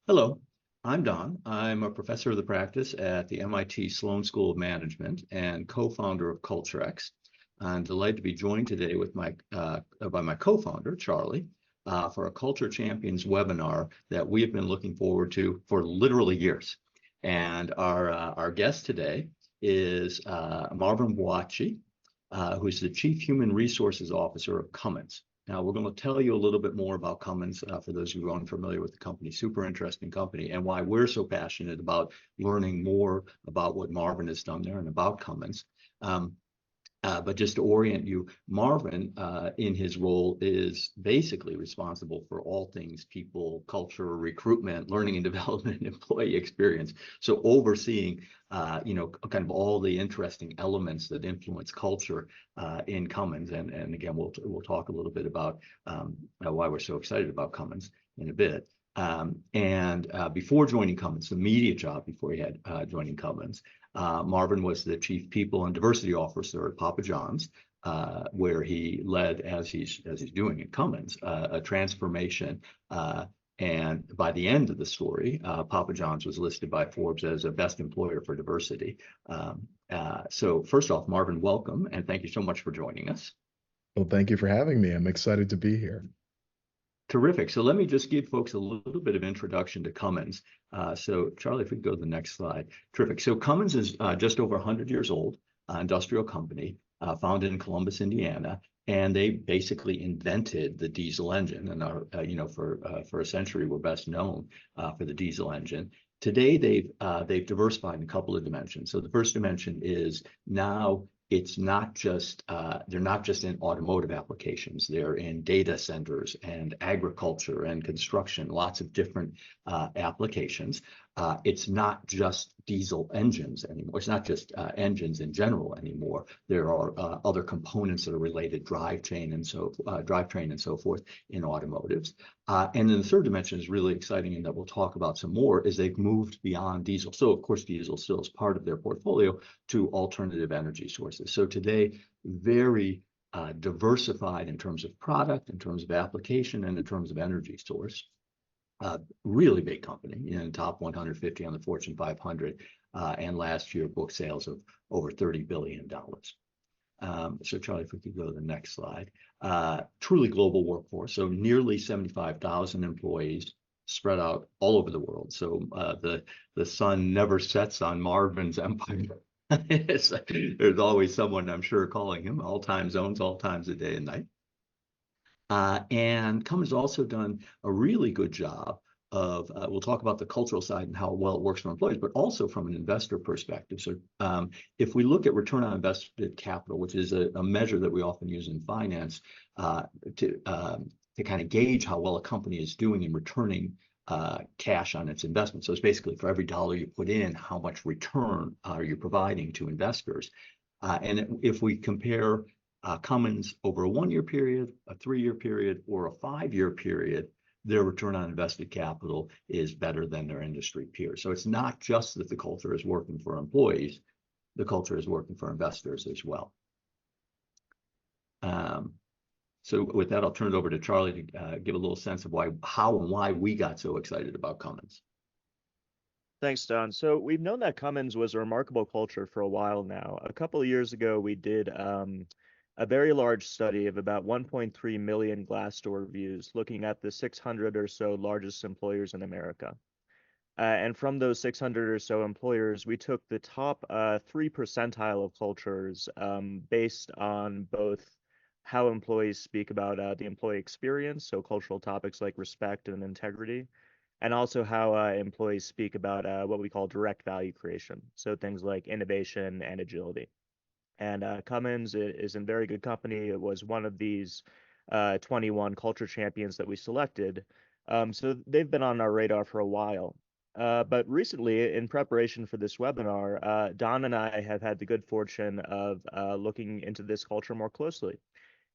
Hello, I'm Don. I'm a professor of the practice at the MIT Sloan School of Management and co-founder of CultureX. I'm delighted to be joined today with by my co-founder, Charlie, for a Culture Champions webinar that we have been looking forward to for literally years. And our guest today is Marvin Boakye, who's the Chief Human Resources Officer of Cummins. Now, we're going to tell you a little bit more about Cummins for those who are unfamiliar with the company. Super interesting company, and why we're so passionate about learning more about what Marvin has done there and about Cummins. But just to orient you, Marvin, in his role, is basically responsible for all things people, culture, recruitment, learning and development, employee experience. So overseeing, kind of all the interesting elements that influence culture in Cummins. And again, we'll talk a little bit about why we're so excited about Cummins in a bit. And before joining Cummins, the immediate job before he had joining Cummins, Marvin was the chief people and diversity officer at Papa John's, where he led, as he's doing at Cummins, a transformation. And by the end of the story, Papa John's was listed by Forbes as a best employer for diversity. So first off, Marvin, welcome, and thank you so much for joining us. Well, thank you for having me. I'm excited to be here. Terrific. So let me just give folks a little bit of introduction to Cummins. So Charlie, if we could go to the next slide. Terrific. So Cummins is just over 100 years old, industrial company, founded in Columbus, Indiana, and they basically invented the diesel engine, and are, for a century were best known for the diesel engine. Today they've diversified in a couple of dimensions. So the first dimension is now it's not just they're not just in automotive applications. They're in data centers and agriculture and construction, lots of different applications. It's not just diesel engines anymore. It's not just engines in general anymore. There are other components that are related, drivetrain and so forth in automotives. And then the third dimension is really exciting, and that we'll talk about some more, is they've moved beyond diesel. So of course, diesel still is part of their portfolio, to alternative energy sources. So today, very diversified in terms of product, in terms of application, and in terms of energy source. Really big company, top 150 on the Fortune 500, and last year booked sales of over $30 billion. So Charlie, if we could go to the next slide. Truly global workforce, so nearly 75,000 employees spread out all over the world. So the sun never sets on Marvin's empire. There's always someone, I'm sure, calling him, all time zones, all times of day and night. And Cummins also done a really good job of, we'll talk about the cultural side and how well it works for employees, but also from an investor perspective. So if we look at return on invested capital, which is a measure that we often use in finance to kind of gauge how well a company is doing in returning cash on its investment. So it's basically for every dollar you put in, how much return are you providing to investors? And if we compare Cummins over a 1-year period, a 3-year period, or a 5-year period, their return on invested capital is better than their industry peers. So it's not just that the culture is working for employees, the culture is working for investors as well. So with that, I'll turn it over to Charlie to give a little sense of how and why we got so excited about Cummins. Thanks, Don. So we've known that Cummins was a remarkable culture for a while now. A couple of years ago, we did a very large study of about 1.3 million Glassdoor reviews, looking at the 600 or so largest employers in America. And from those 600 or so employers, we took the top 3 percentile of cultures based on both how employees speak about the employee experience, so cultural topics like respect and integrity, and also how employees speak about what we call direct value creation, so things like innovation and agility. And Cummins is in very good company. It was one of these 21 culture champions that we selected. So they've been on our radar for a while. But recently, in preparation for this webinar, Don and I have had the good fortune of looking into this culture more closely.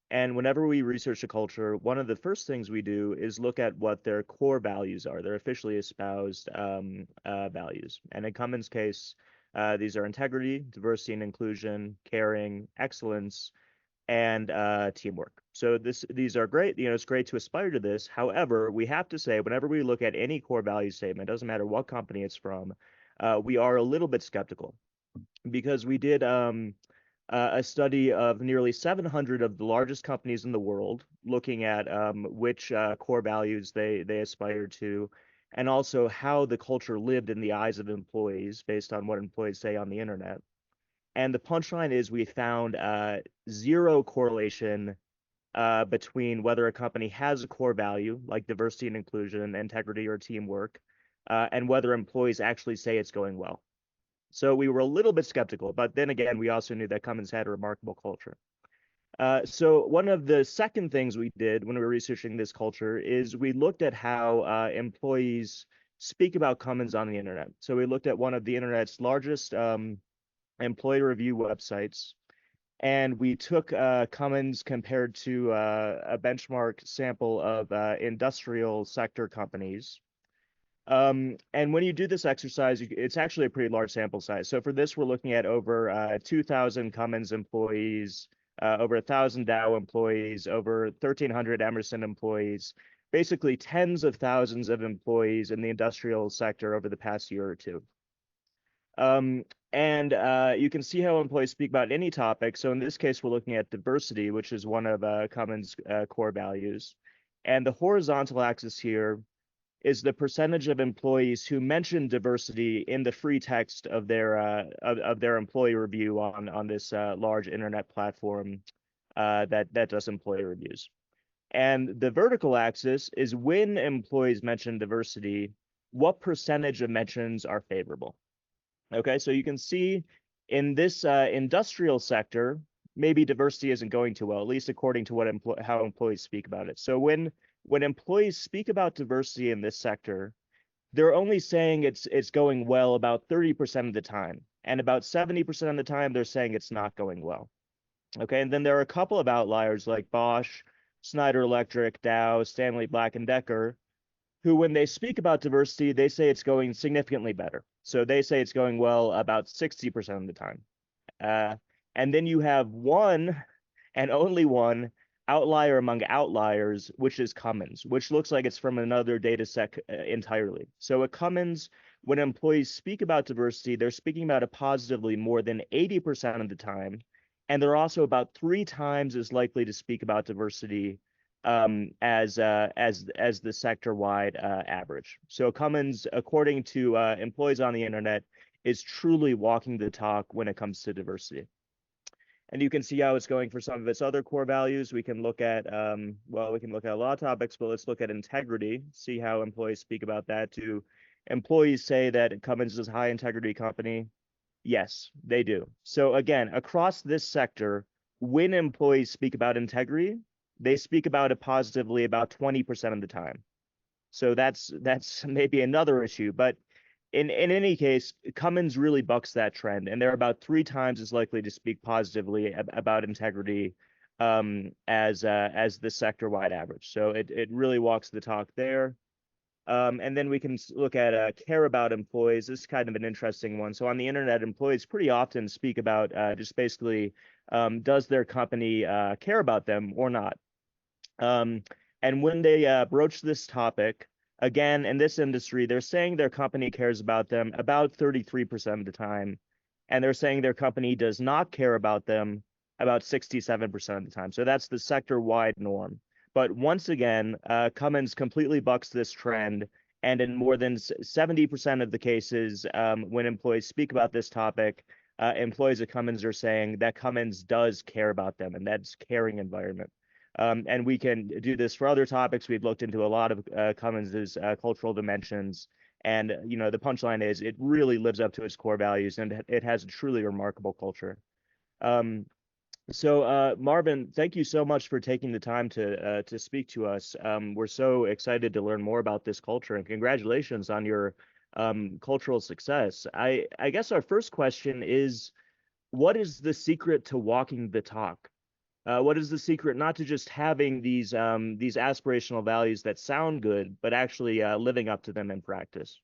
And whenever we research a culture, one of the first things we do is look at what their core values are, their officially espoused values. And in Cummins' case, these are integrity, diversity and inclusion, caring, excellence, and teamwork. So these are great. It's great to aspire to this. However, we have to say, whenever we look at any core value statement, doesn't matter what company it's from, we are a little bit skeptical, because we did a study of nearly 700 of the largest companies in the world, looking at which core values they aspired to, and also how the culture lived in the eyes of employees based on what employees say on the internet. And the punchline is we found zero correlation between whether a company has a core value like diversity and inclusion, integrity, or teamwork, and whether employees actually say it's going well. So we were a little bit skeptical, but then again, we also knew that Cummins had a remarkable culture. So one of the second things we did when we were researching this culture is we looked at how employees speak about Cummins on the internet. So we looked at one of the internet's largest employee review websites, and we took Cummins compared to a benchmark sample of industrial sector companies. And when you do this exercise, it's actually a pretty large sample size. So for this, we're looking at over 2,000 Cummins employees, over 1,000 Dow employees, over 1,300 Emerson employees, basically tens of thousands of employees in the industrial sector over the past year or two. And you can see how employees speak about any topic. So in this case, we're looking at diversity, which is one of Cummins' core values. And the horizontal axis here is the percentage of employees who mention diversity in the free text of their employee review on this large internet platform that does employee reviews. And the vertical axis is when employees mention diversity, what percentage of mentions are favorable. Okay, so you can see in this industrial sector, maybe diversity isn't going too well, at least according to what how employees speak about it. So when employees speak about diversity in this sector, they're only saying it's going well about 30% of the time, and about 70% of the time they're saying it's not going well. Okay, and then there are a couple of outliers like Bosch, Schneider Electric, Dow, Stanley Black & Decker, who, when they speak about diversity, they say it's going significantly better. So they say it's going well about 60% of the time. And then you have one and only one outlier among outliers, which is Cummins, which looks like it's from another data set entirely. So at Cummins, when employees speak about diversity, they're speaking about it positively more than 80% of the time. And they're also about 3 times as likely to speak about diversity as the sector-wide average. So Cummins, according to employees on the internet, is truly walking the talk when it comes to diversity. And you can see how it's going for some of its other core values. We can look at, we can look at a lot of topics, but let's look at integrity, see how employees speak about that. Do employees say that Cummins is a high integrity company? Yes, they do. So again, across this sector, when employees speak about integrity, they speak about it positively about 20% of the time. So that's maybe another issue, but in any case, Cummins really bucks that trend, and they're about 3 times as likely to speak positively about integrity as the sector-wide average. So it really walks the talk there. And then we can look at care about employees. This is kind of an interesting one. So on the internet, employees pretty often speak about just basically, does their company care about them or not? And when they broach this topic, again, in this industry, they're saying their company cares about them about 33% of the time, and they're saying their company does not care about them about 67% of the time. So that's the sector-wide norm. But once again, Cummins completely bucks this trend, and in more than 70% of the cases, when employees speak about this topic, employees at Cummins are saying that Cummins does care about them, and that's caring environment. And we can do this for other topics. We've looked into a lot of Cummins's cultural dimensions, and the punchline is it really lives up to its core values, and it has a truly remarkable culture. So Marvin, thank you so much for taking the time to speak to us. We're so excited to learn more about this culture, and congratulations on your cultural success. I guess our first question is, what is the secret to walking the talk? What is the secret not to just having these aspirational values that sound good, but actually living up to them in practice?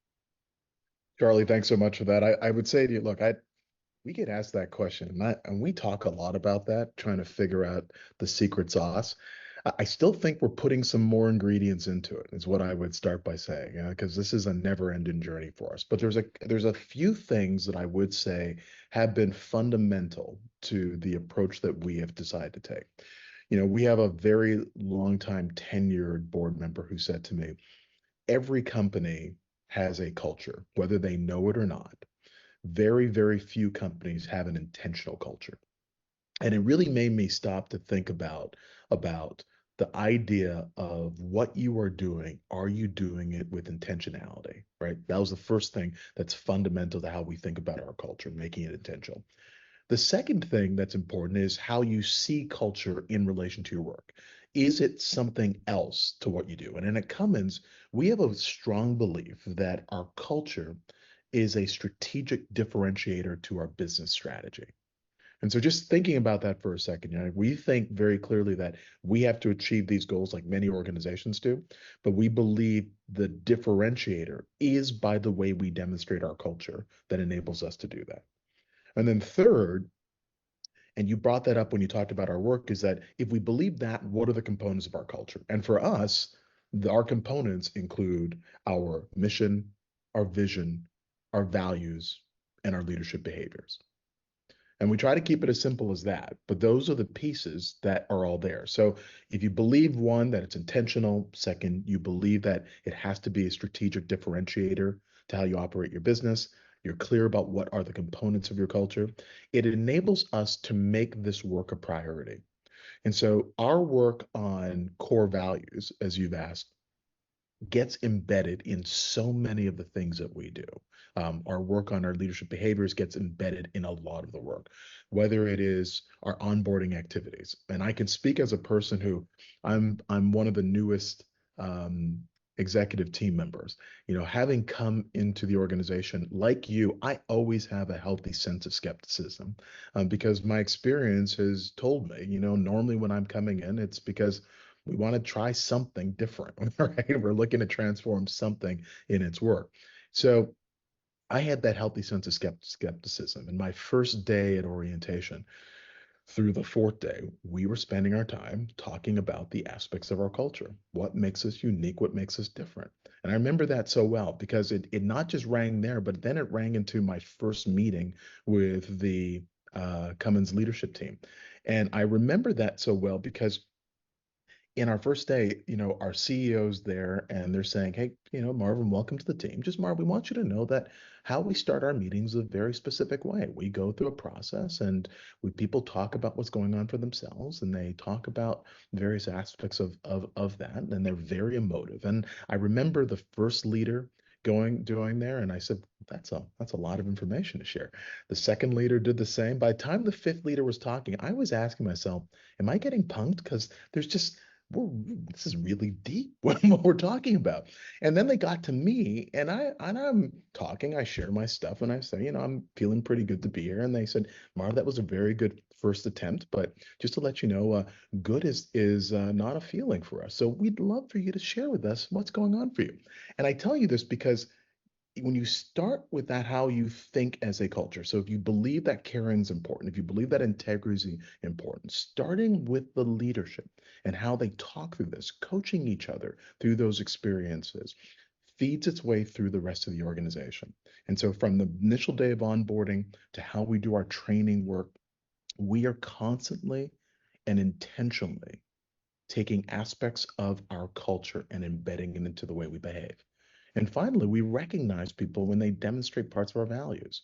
Charlie, thanks so much for that. I would say to you, look, We get asked that question, and we talk a lot about that, trying to figure out the secret sauce. I still think we're putting some more ingredients into it, is what I would start by saying, because this is a never-ending journey for us. But there's a few things that I would say have been fundamental to the approach that we have decided to take. We have a very long time tenured board member who said to me, every company has a culture, whether they know it or not. Very, very few companies have an intentional culture. And it really made me stop to think about the idea of what you are doing. Are you doing it with intentionality, right? That was the first thing that's fundamental to how we think about our culture, making it intentional. The second thing that's important is how you see culture in relation to your work. Is it something else to what you do? And at Cummins, we have a strong belief that our culture is a strategic differentiator to our business strategy. And so just thinking about that for a second, we think very clearly that we have to achieve these goals like many organizations do, but we believe the differentiator is by the way we demonstrate our culture that enables us to do that. And then third, and you brought that up when you talked about our work, is that if we believe that, what are the components of our culture? And for us, our components include our mission, our vision, our values, and our leadership behaviors. And we try to keep it as simple as that, but those are the pieces that are all there. So if you believe, one, that it's intentional, second, you believe that it has to be a strategic differentiator to how you operate your business, you're clear about what are the components of your culture, it enables us to make this work a priority. And so our work on core values, as you've asked, gets embedded in so many of the things that we do. Our work on our leadership behaviors gets embedded in a lot of the work, whether it is our onboarding activities. And I can speak as a person who I'm one of the newest executive team members. Having come into the organization like you, I always have a healthy sense of skepticism because my experience has told me, normally when I'm coming in, it's because we want to try something different, right? We're looking to transform something in its work. So I had that healthy sense of skepticism. And my first day at orientation, through the fourth day, we were spending our time talking about the aspects of our culture, what makes us unique, what makes us different. And I remember that so well because it not just rang there, but then it rang into my first meeting with the Cummins leadership team. And I remember that so well because in our first day, our CEO's there and they're saying, hey, Marvin, welcome to the team. Just Marvin, we want you to know that how we start our meetings is a very specific way. We go through a process and people talk about what's going on for themselves and they talk about various aspects of that. And they're very emotive. And I remember the first leader doing there and I said, that's a lot of information to share. The second leader did the same. By the time the fifth leader was talking, I was asking myself, am I getting punked? Because this is really deep what we're talking about. And then they got to me and I'm talking, I share my stuff and I say, I'm feeling pretty good to be here. And they said, Marv, that was a very good first attempt, but just to let you know, good is not a feeling for us. So we'd love for you to share with us what's going on for you. And I tell you this because when you start with that, how you think as a culture. So if you believe that caring is important, if you believe that integrity is important, starting with the leadership and how they talk through this, coaching each other through those experiences, feeds its way through the rest of the organization. And so from the initial day of onboarding to how we do our training work, we are constantly and intentionally taking aspects of our culture and embedding it into the way we behave. And finally, we recognize people when they demonstrate parts of our values.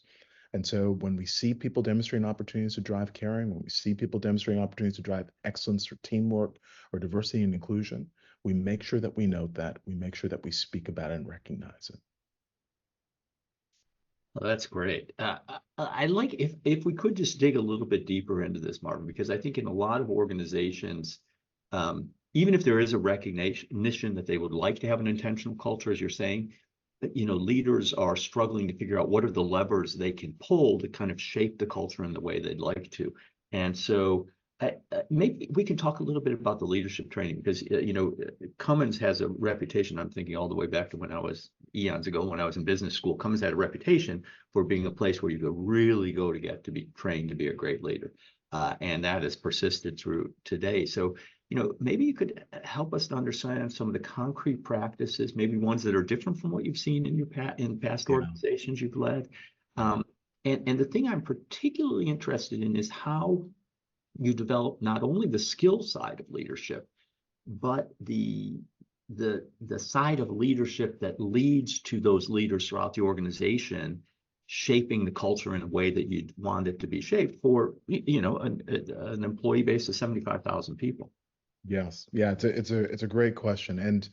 And so when we see people demonstrating opportunities to drive caring, when we see people demonstrating opportunities to drive excellence or teamwork or diversity and inclusion, we make sure that we note that, we make sure that we speak about it and recognize it. Well, that's great. I like if we could just dig a little bit deeper into this, Marvin, because I think in a lot of organizations, even if there is a recognition that they would like to have an intentional culture, as you're saying, leaders are struggling to figure out what are the levers they can pull to kind of shape the culture in the way they'd like to. And so Maybe we can talk a little bit about the leadership training because Cummins has a reputation. I'm thinking all the way back to when I was eons ago when I was in business school. Cummins had a reputation for being a place where you could really go to get to be trained to be a great leader, and that has persisted through today. So maybe you could help us to understand some of the concrete practices, maybe ones that are different from what you've seen in past organizations you've led. And the thing I'm particularly interested in is how you develop not only the skill side of leadership, but the side of leadership that leads to those leaders throughout the organization, shaping the culture in a way that you'd want it to be shaped for, an employee base of 75,000 people. Yes. Yeah, it's a great question. And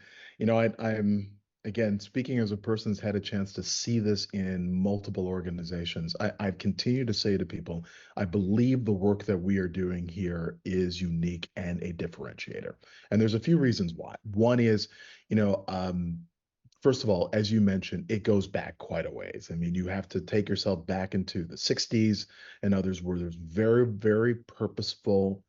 I'm again speaking as a person who's had a chance to see this in multiple organizations. I've continued to say to people, I believe the work that we are doing here is unique and a differentiator. And there's a few reasons why. One is, first of all, as you mentioned, it goes back quite a ways. I mean, you have to take yourself back into the 60s and others where there's very, very purposeful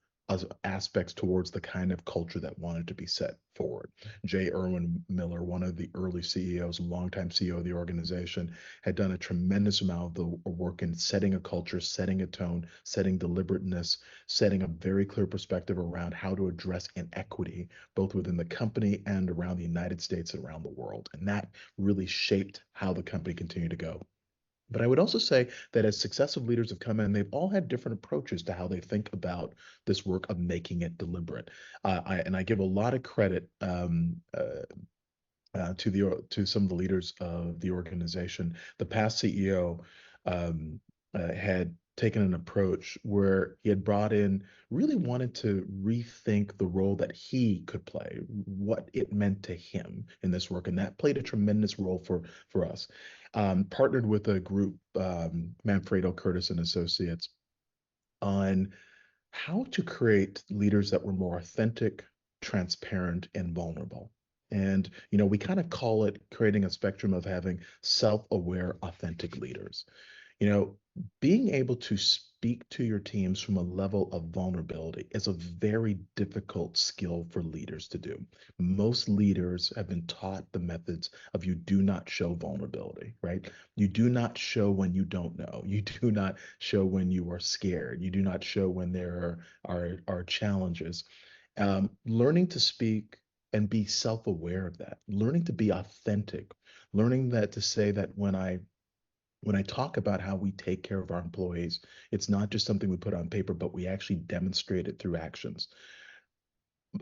aspects towards the kind of culture that wanted to be set forward. J. Irwin Miller, one of the early CEOs, longtime CEO of the organization, had done a tremendous amount of the work in setting a culture, setting a tone, setting deliberateness, setting a very clear perspective around how to address inequity, both within the company and around the United States and around the world. And that really shaped how the company continued to go. But I would also say that as successive leaders have come in, they've all had different approaches to how they think about this work of making it deliberate. I give a lot of credit to some of the leaders of the organization. The past CEO had taken an approach where he had brought in, really wanted to rethink the role that he could play, what it meant to him in this work, and that played a tremendous role for us. Partnered with a group, Manfredo Curtis and Associates, on how to create leaders that were more authentic, transparent, and vulnerable. And, we kind of call it creating a spectrum of having self-aware, authentic leaders. Being able to speak to your teams from a level of vulnerability is a very difficult skill for leaders to do. Most leaders have been taught the methods of you do not show vulnerability, right? You do not show when you don't know. You do not show when you are scared. You do not show when there are challenges. Learning to speak and be self-aware of that, learning to be authentic, learning that to say that when I talk about how we take care of our employees, it's not just something we put on paper, but we actually demonstrate it through actions.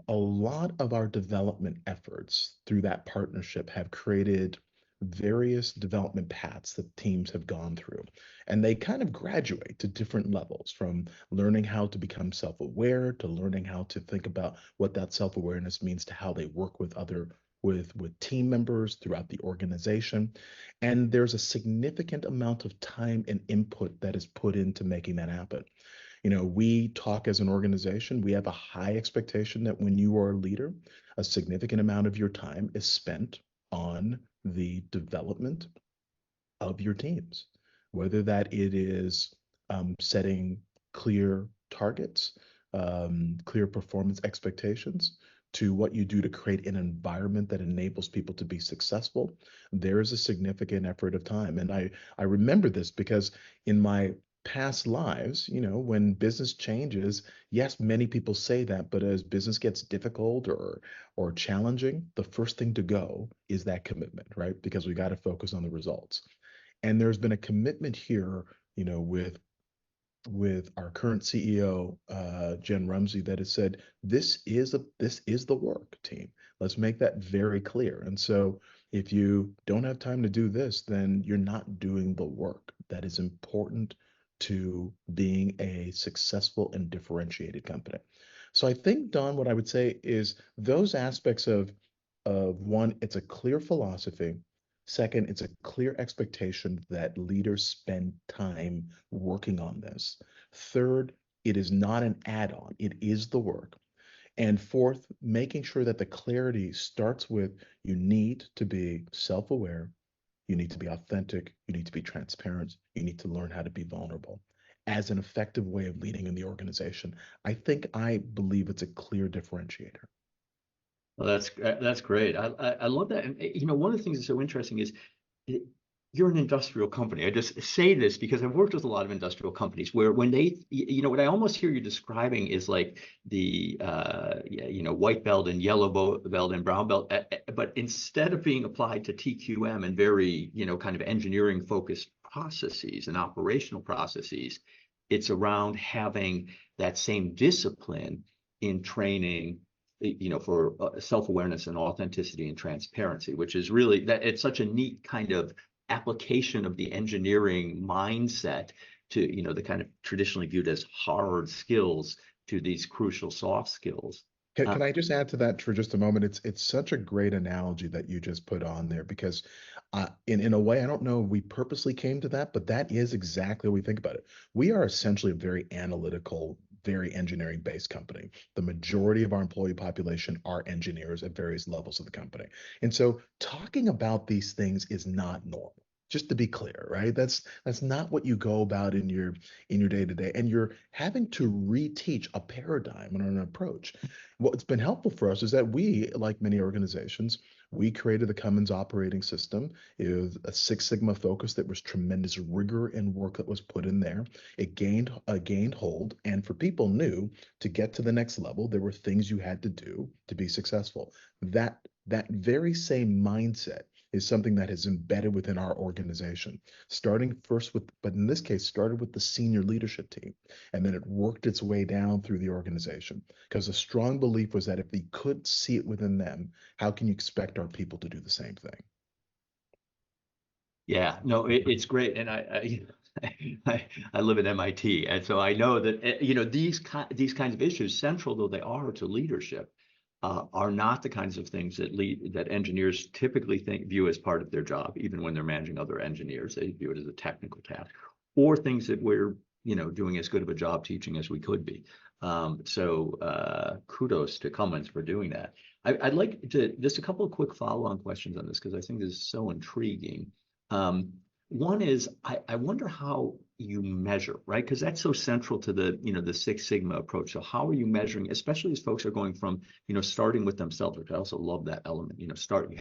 A lot of our development efforts through that partnership have created various development paths that teams have gone through. And they kind of graduate to different levels, from learning how to become self-aware to learning how to think about what that self-awareness means to how they work with team members throughout the organization. And there's a significant amount of time and input that is put into making that happen. We talk as an organization, we have a high expectation that when you are a leader, a significant amount of your time is spent on the development of your teams, whether that it is setting clear targets, clear performance expectations, to what you do to create an environment that enables people to be successful. There is a significant effort of time. And I remember this because in my past lives, when business changes, yes, many people say that, but as business gets difficult or challenging, the first thing to go is that commitment, right? Because we got to focus on the results. And there's been a commitment here, with our current CEO, Jen Rumsey, that has said, this is the work, team. Let's make that very clear. And so if you don't have time to do this, then you're not doing the work that is important to being a successful and differentiated company. So I think, Don, what I would say is those aspects of one, it's a clear philosophy. Second, it's a clear expectation that leaders spend time working on this. Third, it is not an add-on, it is the work. And fourth, making sure that the clarity starts with you need to be self-aware, you need to be authentic, you need to be transparent, you need to learn how to be vulnerable. as an effective way of leading in the organization. I believe it's a clear differentiator. Well, that's great. I love that. And one of the things that's so interesting is it- you're an industrial company. I just say this because I've worked with a lot of industrial companies where when they, what I almost hear you describing is like the, white belt and yellow belt and brown belt, but instead of being applied to TQM and very, kind of engineering focused processes and operational processes, it's around having that same discipline in training for self-awareness and authenticity and transparency, which is really that it's such a neat kind of application of the engineering mindset to, the kind of traditionally viewed as hard skills to these crucial soft skills. Can I just add to that for just a moment? It's such a great analogy that you just put on there because, in a way, I don't know if we purposely came to that, but that is exactly what we think about it. We are essentially a very analytical, very engineering-based company. The majority of our employee population are engineers at various levels of the company, and so talking about these things is not normal. Just to be clear, right? That's not what you go about in your day to day, and you're having to reteach a paradigm and an approach. What's been helpful for us is that we, like many organizations, we created the Cummins operating system. It was a Six Sigma focus. That was tremendous rigor and work that was put in there. It gained hold, and for people new to get to the next level, there were things you had to do to be successful. That very same mindset is something that is embedded within our organization, starting first with, but in this case, started with the senior leadership team, and then it worked its way down through the organization. Because a strong belief was that if we could see it within them, how can you expect our people to do the same thing? Yeah, no, it's great, and I live at MIT, and so I know that these kinds of issues, central though they are to leadership, are not the kinds of things that engineers typically view as part of their job, even when they're managing other engineers. They view it as a technical task, or things that we're doing as good of a job teaching as we could be. So kudos to Cummins for doing that. I'd like to just a couple of quick follow-on questions on this because I think this is so intriguing. One is I wonder how you measure, right? Because that's so central to the Six Sigma approach. So how are you measuring, especially as folks are going from, starting with themselves, which I also love that element, you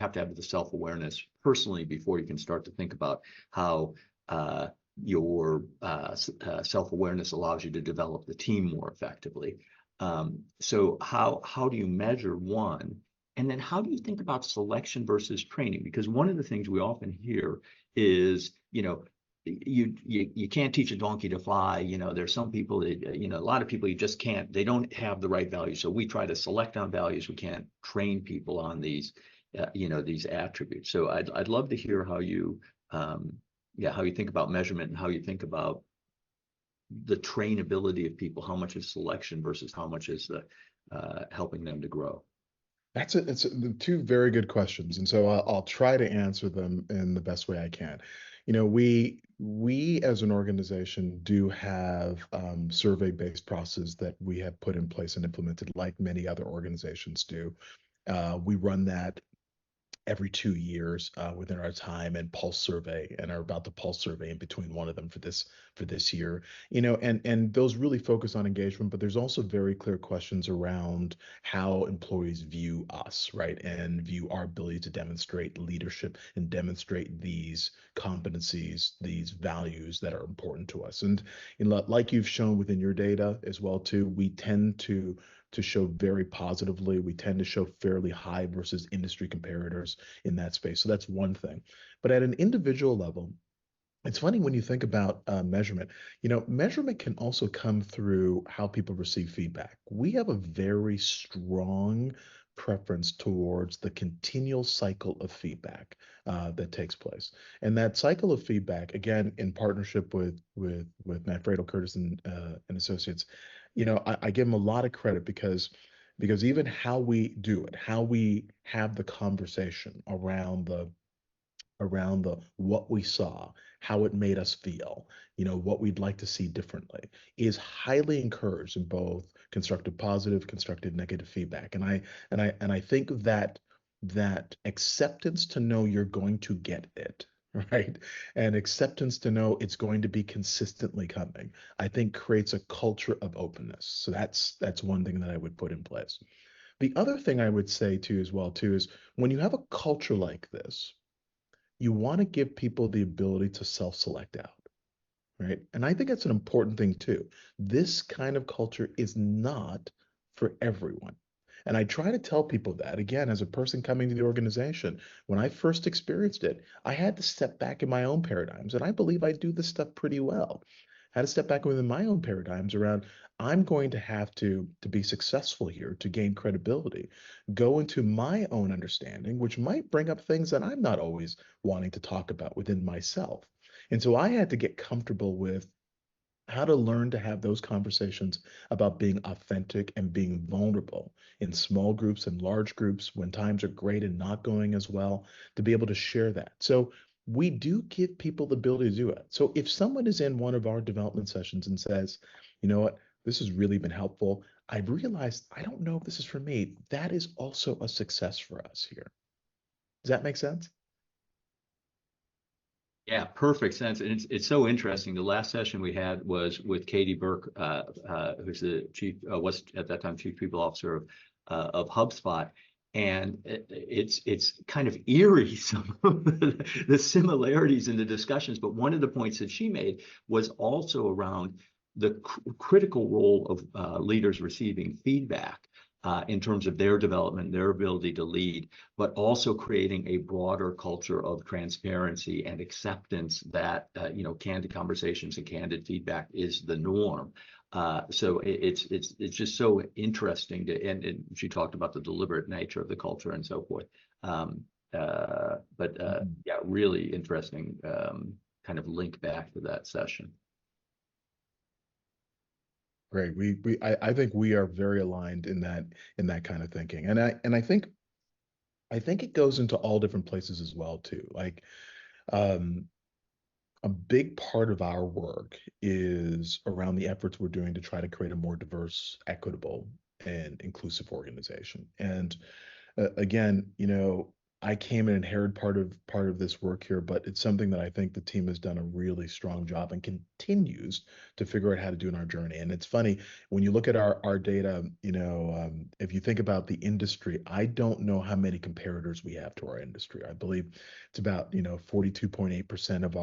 have to have the self-awareness personally before you can start to think about how your self-awareness allows you to develop the team more effectively. So how do you measure one? And then how do you think about selection versus training? Because one of the things we often hear is, you can't teach a donkey to fly. There's some people that, a lot of people you just can't, they don't have the right values. So we try to select on values. We can't train people on these, these attributes. So I'd love to hear how you, how you think about measurement and how you think about the trainability of people, how much is selection versus how much is the helping them to grow. It's two very good questions, and so I'll try to answer them in the best way I can. We as an organization do have survey-based processes that we have put in place and implemented, like many other organizations do. We run that every 2 years within our time, and pulse survey, and are about to pulse survey in between one of them for this year. And those really focus on engagement, but there's also very clear questions around how employees view us, right? And view our ability to demonstrate leadership and demonstrate these competencies, these values that are important to us. And like you've shown within your data as well too, we tend to show very positively. We tend to show fairly high versus industry comparators in that space. So that's one thing. But at an individual level, it's funny when you think about measurement. Measurement can also come through how people receive feedback. We have a very strong preference towards the continual cycle of feedback that takes place, and that cycle of feedback, again, in partnership with Matt Fradel, Curtis, and Associates. I give them a lot of credit because even how we do it, how we have the conversation around the what we saw, how it made us feel, what we'd like to see differently, is highly encouraged in both constructive positive, constructive negative feedback. And I think that acceptance to know you're going to get it, right? And acceptance to know it's going to be consistently coming, I think creates a culture of openness. So that's one thing that I would put in place. The other thing I would say too as well too is when you have a culture like this, you want to give people the ability to self-select out, right? And I think that's an important thing too. This kind of culture is not for everyone. And I try to tell people that again, as a person coming to the organization, when I first experienced it, I had to step back in my own paradigms. And I believe I do this stuff pretty well. I had to step back within my own paradigms around I'm going to have to be successful here to gain credibility, go into my own understanding, which might bring up things that I'm not always wanting to talk about within myself. And so I had to get comfortable with how to learn to have those conversations about being authentic and being vulnerable in small groups and large groups when times are great and not going as well, to be able to share that. So we do give people the ability to do it. So if someone is in one of our development sessions and says, you know what, this has really been helpful, I've realized I don't know if this is for me, that is also a success for us here. Does that make sense? Yeah, perfect sense. And it's so interesting. The last session we had was with Katie Burke, who's the chief, was at that time chief people officer of HubSpot. And it's kind of eerie, some of the similarities in the discussions. But one of the points that she made was also around the critical role of leaders receiving feedback in terms of their development, their ability to lead, but also creating a broader culture of transparency and acceptance that candid conversations and candid feedback is the norm. So it's just so interesting to, and she talked about the deliberate nature of the culture and so forth. Yeah, really interesting kind of link back to that session. Great. I think we are very aligned in that kind of thinking. And I think it goes into all different places as well too. Like um a big part of our work is around the efforts we're doing to try to create a more diverse, equitable, and inclusive organization. And again, I came and inherited part of this work here, but it's something that I think the team has done a really strong job and continues to figure out how to do in our journey. And it's funny when you look at our data, if you think about the industry, I don't know how many comparators we have to our industry. I believe it's about 42.8% of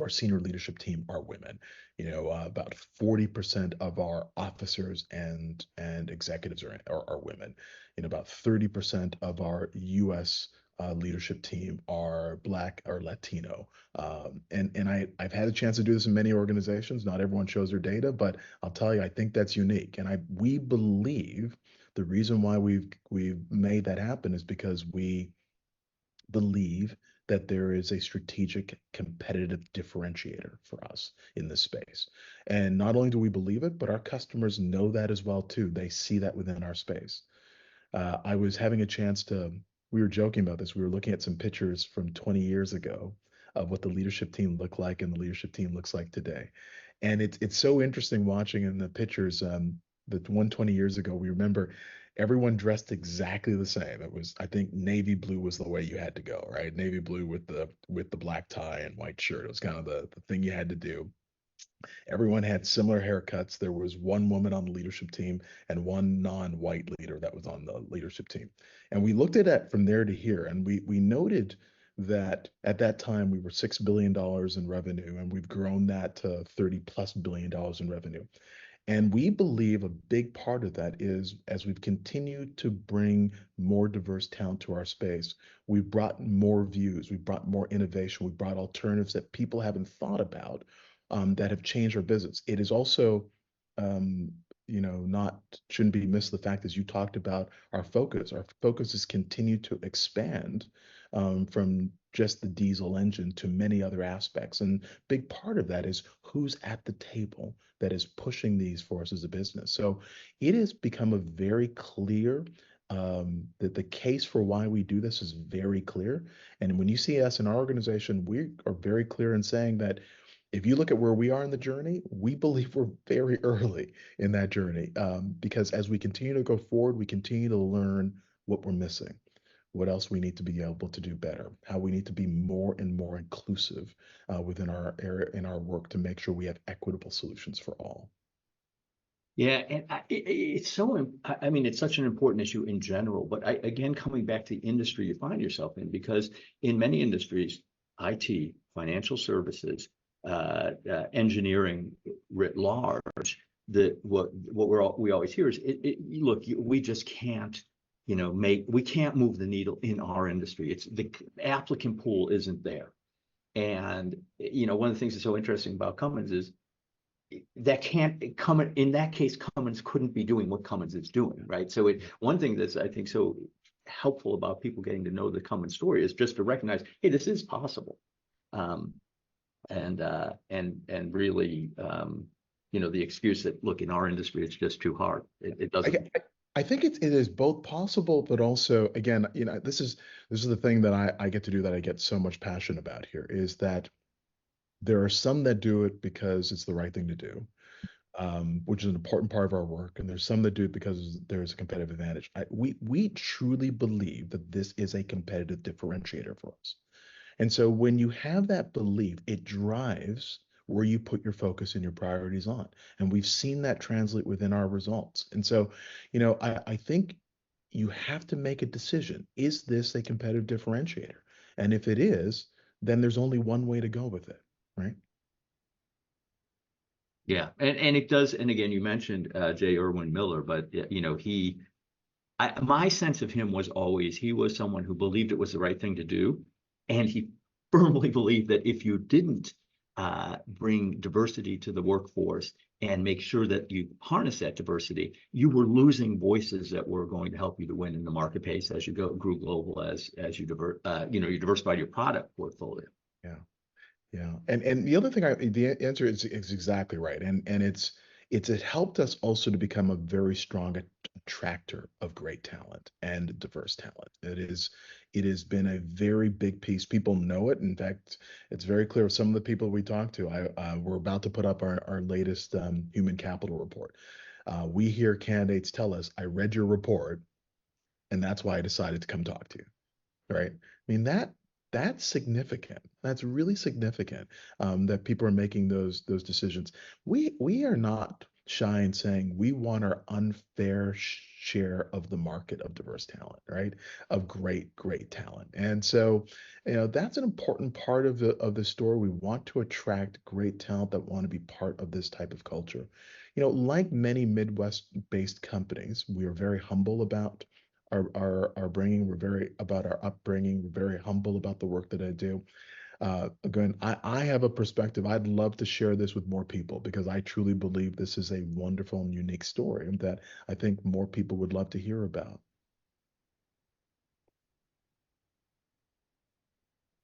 our senior leadership team are women. About 40% of our officers and executives are women. About 30% of our U.S. Leadership team are Black or Latino. And I've had a chance to do this in many organizations. Not everyone shows their data, but I'll tell you, I think that's unique. And we believe the reason why we've made that happen is because we believe that there is a strategic competitive differentiator for us in this space. And not only do we believe it, but our customers know that as well too. They see that within our space. I was having a chance we were joking about this. We were looking at some pictures from 20 years ago of what the leadership team looked like and the leadership team looks like today. And it's so interesting watching in the pictures, the 120 years ago, we remember everyone dressed exactly the same. It was, I think, navy blue was the way you had to go, right? Navy blue with the black tie and white shirt. It was kind of the thing you had to do. Everyone had similar haircuts. There was one woman on the leadership team and one non-white leader that was on the leadership team. And we looked at it from there to here, and we noted that at that time we were $6 billion in revenue, and we've grown that to 30 plus billion dollars in revenue. And we believe a big part of that is as we've continued to bring more diverse talent to our space, we've brought more views, we've brought more innovation, we've brought alternatives that people haven't thought about that have changed our business. It is also, not shouldn't be missed the fact as you talked about our focus. Our focus has continued to expand from just the diesel engine to many other aspects. And big part of that is who's at the table that is pushing these for us as a business. So it has become a very clear that the case for why we do this is very clear. And when you see us in our organization, we are very clear in saying that if you look at where we are in the journey, we believe we're very early in that journey because as we continue to go forward, we continue to learn what we're missing. what else we need to be able to do better, how we need to be more and more inclusive within our area in our work to make sure we have equitable solutions for all. Yeah, and it's so, I mean, it's such an important issue in general, but again, coming back to the industry you find yourself in, because in many industries, IT, financial services, engineering writ large, what we always hear is, look, we just can't, we can't move the needle in our industry. It's the applicant pool isn't there. And, one of the things that's so interesting about Cummins is, that can't come in that case. Cummins couldn't be doing what Cummins is doing, right? So one thing that's, I think, so helpful about people getting to know the Cummins story is just to recognize, hey, this is possible, and really, the excuse that, look, in our industry it's just too hard. It doesn't. I think it is both possible, but also, again, this is the thing that I get to do, that I get so much passion about here, is that there are some that do it because it's the right thing to do, which is an important part of our work. And there's some that do it because there's a competitive advantage. We truly believe that this is a competitive differentiator for us. And so when you have that belief, it drives where you put your focus and your priorities on. And we've seen that translate within our results. And so, I think you have to make a decision. Is this a competitive differentiator? And if it is, then there's only one way to go with it, right? Yeah, and it does. And again, you mentioned J. Irwin Miller, but my sense of him was always, he was someone who believed it was the right thing to do, and he firmly believed that if you didn't bring diversity to the workforce and make sure that you harness that diversity, you were losing voices that were going to help you to win in the marketplace as you grew global, as you you diversified your product portfolio. Yeah. Yeah, and the other thing, the answer is exactly right, and it helped us also to become a very strong attractor of great talent and diverse talent. It has been a very big piece. People know it. In fact, it's very clear. Some of the people we talk to, we're about to put up our latest human capital report. We hear candidates tell us, "I read your report, and that's why I decided to come talk to you." Right? I mean, that's significant. That's really significant, that people are making those decisions. We are not shy in saying we want our unfair share of the market of diverse talent, right? Of great talent. And so, that's an important part of the story. We want to attract great talent that want to be part of this type of culture. Like many Midwest-based companies, we are very humble about our bringing. We're very about our upbringing. We're very humble about the work that I do. Again, I have a perspective. I'd love to share this with more people, because I truly believe this is a wonderful and unique story that I think more people would love to hear about.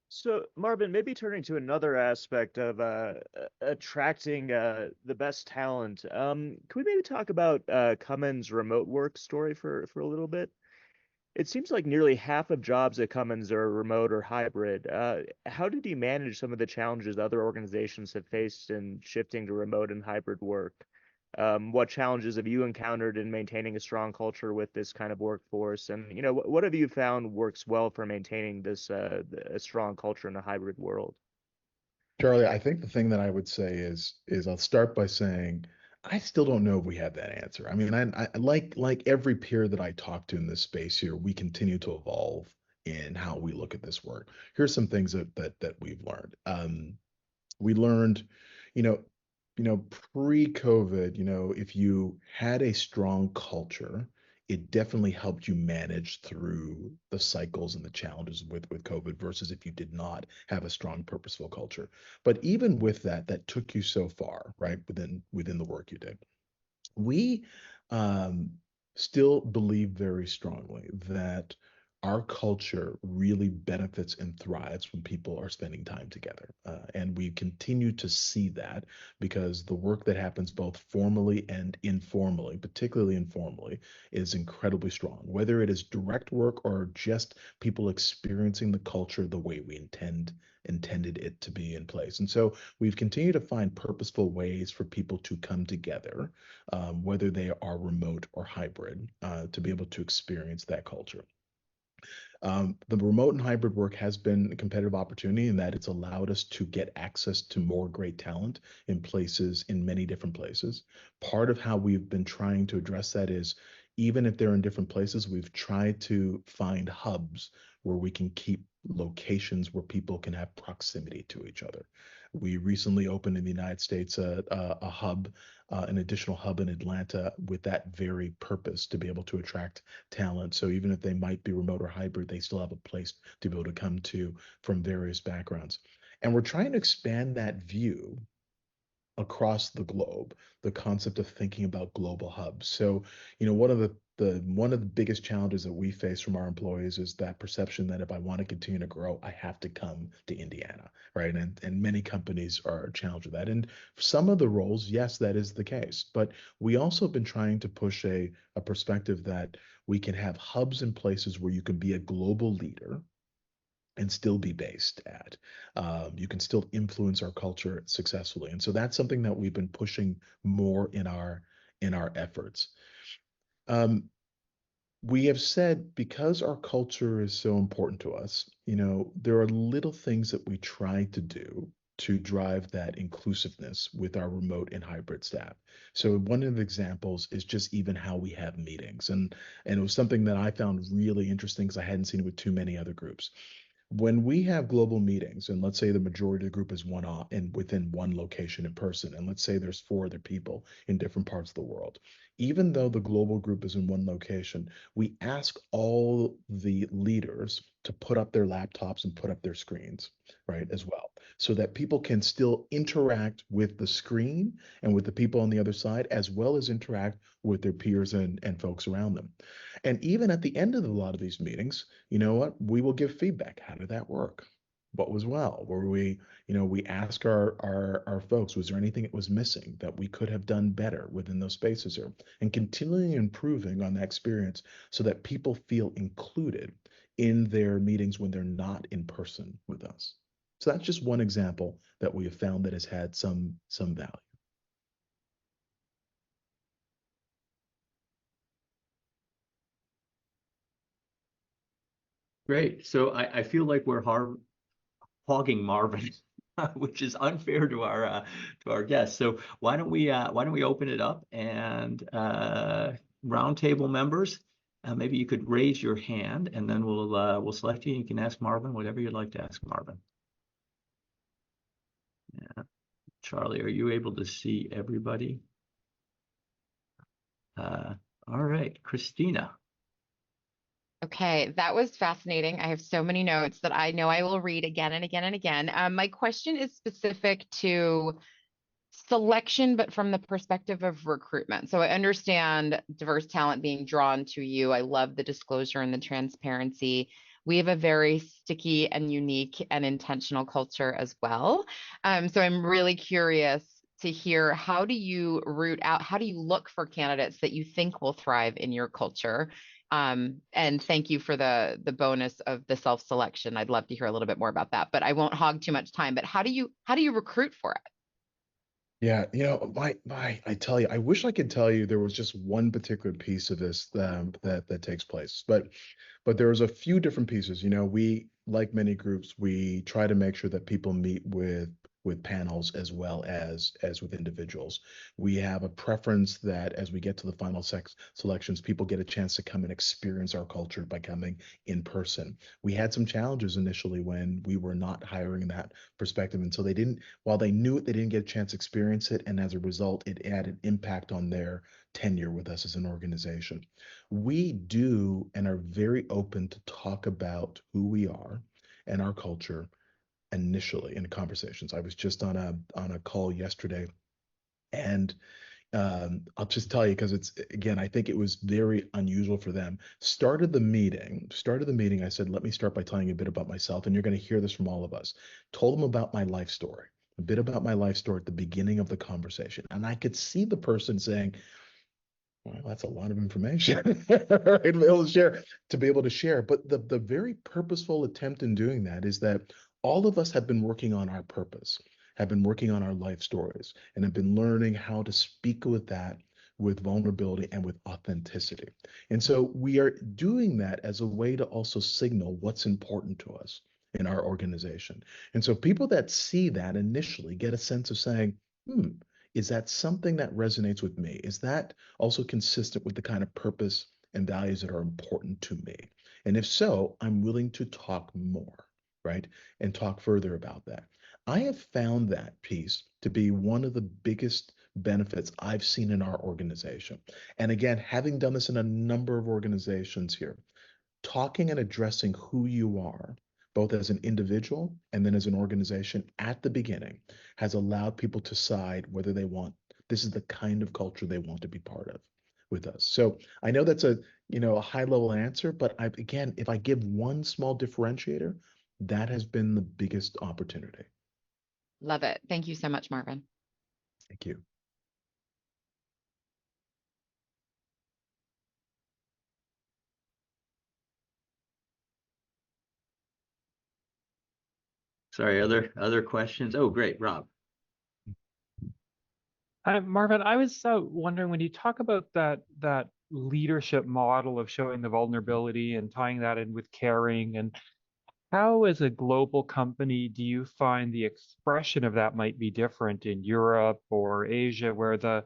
So, Marvin, maybe turning to another aspect of attracting the best talent, can we maybe talk about Cummins' remote work story for a little bit? It seems like nearly half of jobs at Cummins are remote or hybrid. How did you manage some of the challenges other organizations have faced in shifting to remote and hybrid work? What challenges have you encountered in maintaining a strong culture with this kind of workforce? And what have you found works well for maintaining this a strong culture in a hybrid world? Charlie, I think the thing that I would say is I'll start by saying I still don't know if we have that answer. I mean, I like every peer that I talk to in this space here, we continue to evolve in how we look at this work. Here's some things that we've learned. We learned, you know, pre-COVID, if you had a strong culture, it definitely helped you manage through the cycles and the challenges with COVID versus if you did not have a strong, purposeful culture. But even with that, that took you so far, right? Within the work you did. We still believe very strongly that our culture really benefits and thrives when people are spending time together. And we continue to see that because the work that happens both formally and informally, particularly informally, is incredibly strong. Whether it is direct work or just people experiencing the culture the way we intended it to be in place. And so we've continued to find purposeful ways for people to come together, whether they are remote or hybrid, to be able to experience that culture. The remote and hybrid work has been a competitive opportunity in that it's allowed us to get access to more great talent in many different places. Part of how we've been trying to address that is even if they're in different places, we've tried to find hubs where we can keep locations where people can have proximity to each other. We recently opened in the United States a hub, an additional hub in Atlanta with that very purpose to be able to attract talent. So even if they might be remote or hybrid, they still have a place to be able to come to from various backgrounds. And we're trying to expand that view across the globe, the concept of thinking about global hubs. So, one of the biggest challenges that we face from our employees is that perception that if I want to continue to grow, I have to come to Indiana, right? And many companies are challenged with that. And for some of the roles, yes, that is the case. But we also have been trying to push a perspective that we can have hubs and places where you can be a global leader and still be based at. You can still influence our culture successfully. And so that's something that we've been pushing more in our efforts. We have said because our culture is so important to us, there are little things that we try to do to drive that inclusiveness with our remote and hybrid staff. So one of the examples is just even how we have meetings. And it was something that I found really interesting because I hadn't seen it with too many other groups. When we have global meetings, and let's say the majority of the group is within one location in person, and let's say there's 4 other people in different parts of the world, even though the global group is in one location, we ask all the leaders to put up their laptops and put up their screens, right, as well, so that people can still interact with the screen and with the people on the other side, as well as interact with their peers and folks around them. And even at the end of a lot of these meetings, you know what? We will give feedback. How did that work? What was well? Were we ask our folks, was there anything that was missing that we could have done better within those spaces here? And continually improving on that experience so that people feel included in their meetings when they're not in person with us. So that's just one example that we have found that has had some value. Great. So I feel like we're hogging Marvin, which is unfair to our guests. So why don't we open it up and roundtable members, maybe you could raise your hand and then we'll select you. You can ask Marvin whatever you'd like to ask Marvin. Yeah. Charlie, are you able to see everybody? All right, Christina. Okay, that was fascinating. I have so many notes that I know I will read again and again and again. My question is specific to selection, but from the perspective of recruitment. So I understand diverse talent being drawn to you. I love the disclosure and the transparency. We have a very sticky and unique and intentional culture as well. So I'm really curious to hear, how do you look for candidates that you think will thrive in your culture? And thank you for the bonus of the self-selection. I'd love to hear a little bit more about that, but I won't hog too much time. But how do you recruit for it? Yeah, I tell you, I wish I could tell you there was just one particular piece of this that takes place, but there's a few different pieces. We, like many groups, we try to make sure that people meet with panels as well as with individuals. We have a preference that as we get to the final selections, people get a chance to come and experience our culture by coming in person. We had some challenges initially when we were not hiring that perspective, and so while they knew it, they didn't get a chance to experience it, and as a result, it had an impact on their tenure with us as an organization. We do and are very open to talk about who we are and our culture initially in conversations. I was just on a call yesterday, and I'll just tell you because I think it was very unusual for them. Started the meeting. I said, let me start by telling you a bit about myself, and you're going to hear this from all of us. Told them about my life story, a bit about my life story at the beginning of the conversation, and I could see the person saying, well, that's a lot of information right, to be able to share. But the very purposeful attempt in doing that is that all of us have been working on our purpose, have been working on our life stories, and have been learning how to speak with that with vulnerability and with authenticity. And so we are doing that as a way to also signal what's important to us in our organization. And so people that see that initially get a sense of saying, is that something that resonates with me? Is that also consistent with the kind of purpose and values that are important to me? And if so, I'm willing to talk more, right? And talk further about that. I have found that piece to be one of the biggest benefits I've seen in our organization. And again, having done this in a number of organizations here, talking and addressing who you are, both as an individual and then as an organization at the beginning, has allowed people to decide whether they want, this is the kind of culture they want to be part of with us. So I know that's a high level answer, but again, if I give one small differentiator, that has been the biggest opportunity. Love it. Thank you so much, Marvin. Thank you. Sorry, other questions? Oh, great, Rob. Marvin, I was wondering when you talk about that leadership model of showing the vulnerability and tying that in with caring, and how, as a global company, do you find the expression of that might be different in Europe or Asia, where the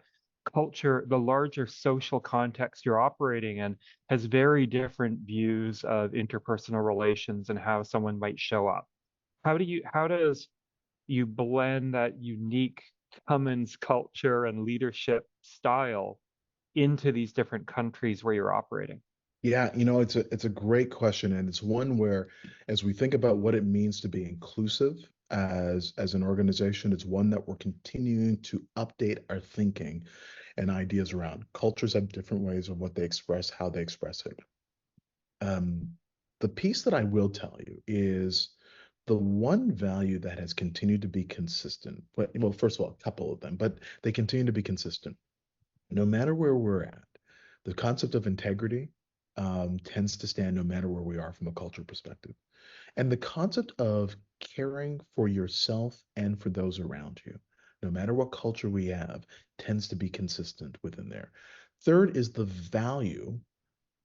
culture, the larger social context you're operating in, has very different views of interpersonal relations and how someone might show up? How does you blend that unique Cummins culture and leadership style into these different countries where you're operating? Yeah, it's a great question, and it's one where, as we think about what it means to be inclusive as an organization, it's one that we're continuing to update our thinking and ideas around. Cultures have different ways of what they express, how they express it. The piece that I will tell you is the one value that has continued to be consistent. Well, first of all, a couple of them, but they continue to be consistent. No matter where we're at, the concept of integrity tends to stand no matter where we are from a culture perspective. And the concept of caring for yourself and for those around you, no matter what culture we have, tends to be consistent within there. Third is the value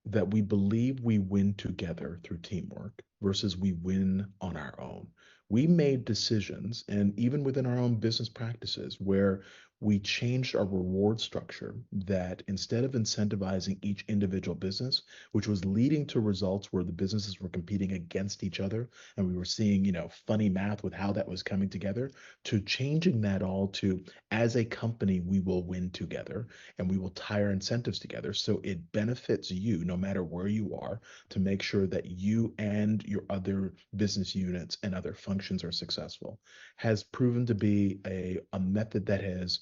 that we believe we win together through teamwork versus we win on our own. We made decisions, and even within our own business practices, where we changed our reward structure that instead of incentivizing each individual business, which was leading to results where the businesses were competing against each other, and we were seeing, funny math with how that was coming together, to changing that all to, as a company, we will win together and we will tie our incentives together so it benefits you no matter where you are, to make sure that you and your other business units and other functions are successful, has proven to be a method that has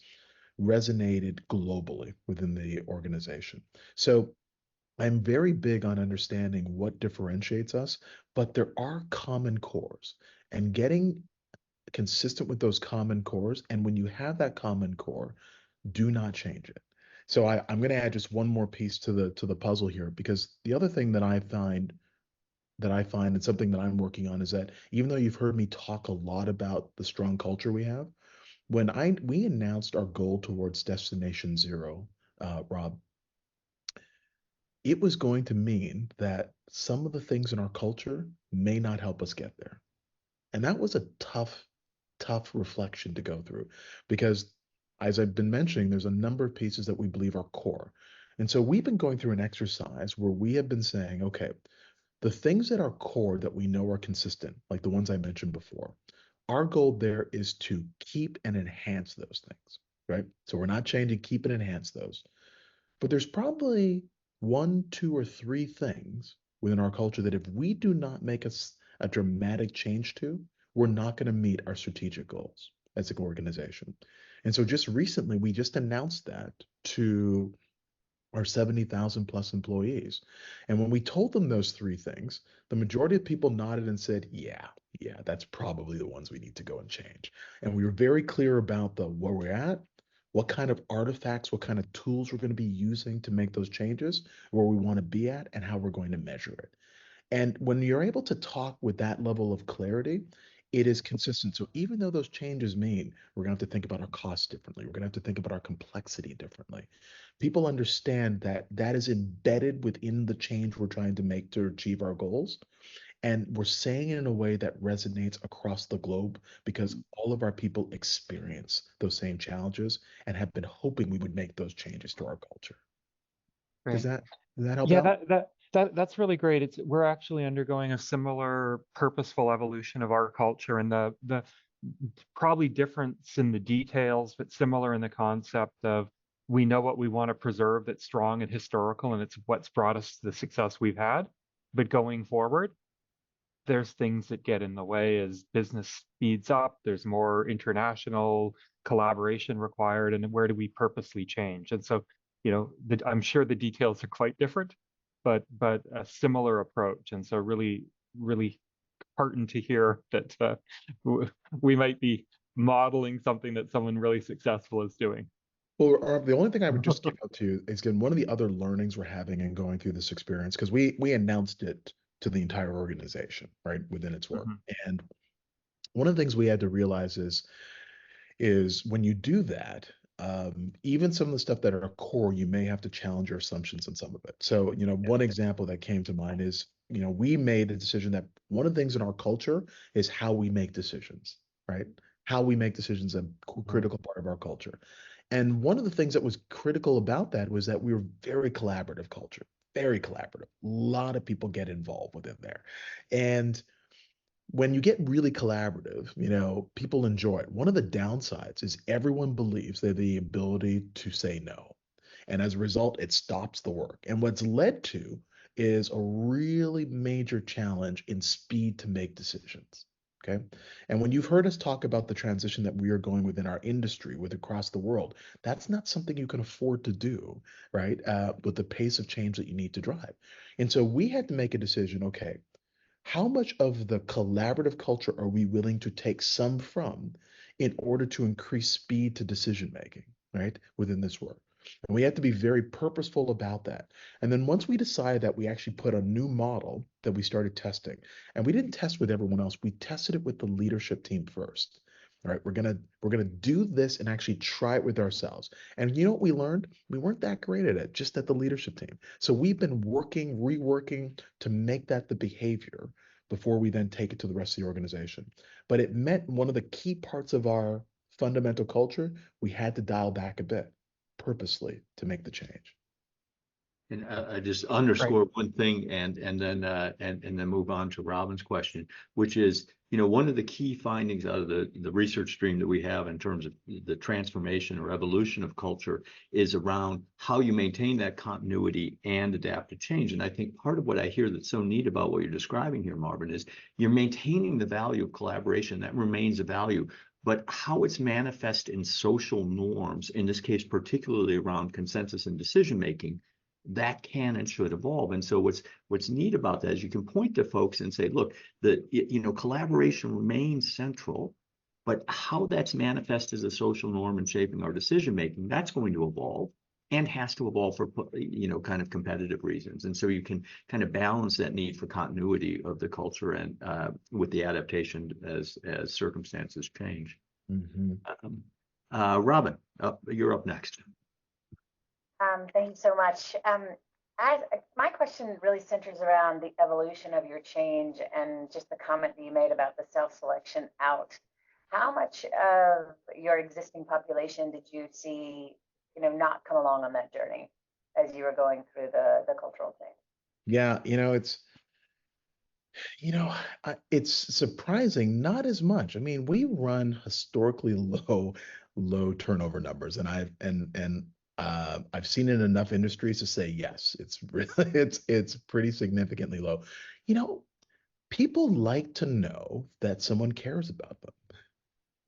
resonated globally within the organization. So I'm very big on understanding what differentiates us, but there are common cores, and getting consistent with those common cores. And when you have that common core, do not change it. So I'm going to add just one more piece to the puzzle here, because the other thing that I find and something that I'm working on is that even though you've heard me talk a lot about the strong culture we have, when we announced our goal towards Destination Zero, Rob, it was going to mean that some of the things in our culture may not help us get there. And that was a tough reflection to go through, because as I've been mentioning, there's a number of pieces that we believe are core. And so we've been going through an exercise where we have been saying, okay, the things that are core that we know are consistent, like the ones I mentioned before, our goal there is to keep and enhance those things, right? So we're not changing, keep and enhance those. But there's probably one, two, or three things within our culture that if we do not make a dramatic change to, we're not going to meet our strategic goals as an organization. And so just recently, we just announced that to our 70,000 plus employees. And when we told them those three things, the majority of people nodded and said, yeah, that's probably the ones we need to go and change. And we were very clear about where we're at, what kind of artifacts, what kind of tools we're going to be using to make those changes, where we want to be at, and how we're going to measure it. And when you're able to talk with that level of clarity, it is consistent. So even though those changes mean we're going to have to think about our costs differently, we're going to have to think about our complexity differently, people understand that that is embedded within the change we're trying to make to achieve our goals. And we're saying it in a way that resonates across the globe because all of our people experience those same challenges and have been hoping we would make those changes to our culture. Does Great. that help Yeah, out? that's really great. We're actually undergoing a similar purposeful evolution of our culture, and the probably difference in the details, but similar in the concept of we know what we want to preserve that's strong and historical, and it's what's brought us to the success we've had. But going forward, there's things that get in the way as business speeds up. There's more international collaboration required, and where do we purposely change? And so, I'm sure the details are quite different, but a similar approach. And so, really heartened to hear that we might be modeling something that someone really successful is doing. Well, the only thing I would just give out to you is, again, one of the other learnings we're having in going through this experience, because we announced it to the entire organization, right, within its work. And one of the things we had to realize is when you do that, even some of the stuff that are core, you may have to challenge your assumptions in some of it. So, one example that came to mind is, we made a decision that one of the things in our culture is how we make decisions, right? How we make decisions is a critical part of our culture. And one of the things that was critical about that was that we were very collaborative culture, very collaborative. A lot of people get involved within there. And when you get really collaborative, people enjoy it. One of the downsides is everyone believes they have the ability to say no. And as a result, it stops the work. And what's led to is a really major challenge in speed to make decisions. Okay. And when you've heard us talk about the transition that we are going within our industry with across the world, that's not something you can afford to do, right? With the pace of change that you need to drive. And so we had to make a decision, okay, how much of the collaborative culture are we willing to take some from in order to increase speed to decision making, right, within this work? And we have to be very purposeful about that. And then once we decided that, we actually put a new model that we started testing. And we didn't test with everyone else. We tested it with the leadership team first. All right, we're gonna do this and actually try it with ourselves. And you know what we learned? We weren't that great at it, just at the leadership team. So we've been reworking to make that the behavior before we then take it to the rest of the organization. But it meant one of the key parts of our fundamental culture, we had to dial back a bit purposely to make the change. And I just underscore one thing and then move on to Robin's question, which is, one of the key findings out of the research stream that we have in terms of the transformation or evolution of culture is around how you maintain that continuity and adapt to change. And I think part of what I hear that's so neat about what you're describing here, Marvin, is you're maintaining the value of collaboration. That remains a value. But how it's manifest in social norms, in this case, particularly around consensus and decision making, that can and should evolve. And so what's neat about that is you can point to folks and say, look, collaboration remains central, but how that's manifest as a social norm and shaping our decision making, that's going to evolve and has to evolve for kind of competitive reasons. And so you can kind of balance that need for continuity of the culture and with the adaptation as circumstances change. Robin, you're up next. Thank you so much. My question really centers around the evolution of your change and just the comment that you made about the self-selection out. How much of your existing population did you see, not come along on that journey as you were going through the cultural change? Yeah, it's surprising, not as much. I mean, we run historically low turnover numbers, and I've seen it in enough industries to say yes, it's really it's pretty significantly low. People like to know that someone cares about them,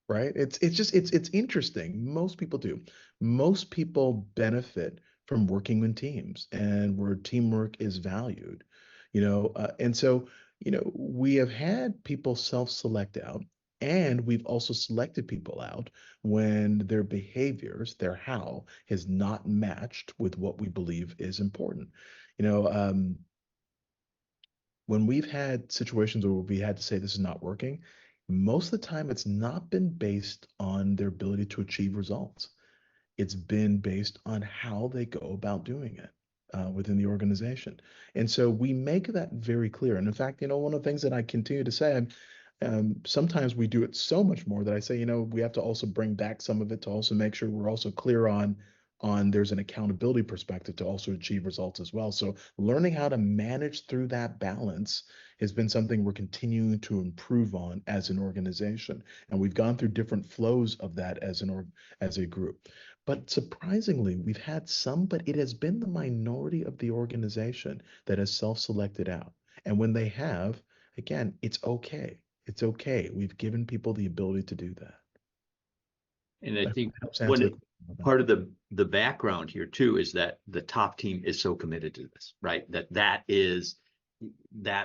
right? It's interesting. Most people do. Most people benefit from working in teams and where teamwork is valued, and so we have had people self-select out. And we've also selected people out when their behaviors, their how, has not matched with what we believe is important. When we've had situations where we had to say this is not working, most of the time it's not been based on their ability to achieve results. It's been based on how they go about doing it within the organization. And so we make that very clear. And in fact, one of the things that I continue to say, sometimes we do it so much more that I say, we have to also bring back some of it to also make sure we're also clear on there's an accountability perspective to also achieve results as well. So learning how to manage through that balance has been something we're continuing to improve on as an organization. And we've gone through different flows of that as a group. But surprisingly, we've had some, but it has been the minority of the organization that has self-selected out. And when they have, again, it's okay. It's okay. We've given people the ability to do that. And I think when part of the background here too is that the top team is so committed to this, right? That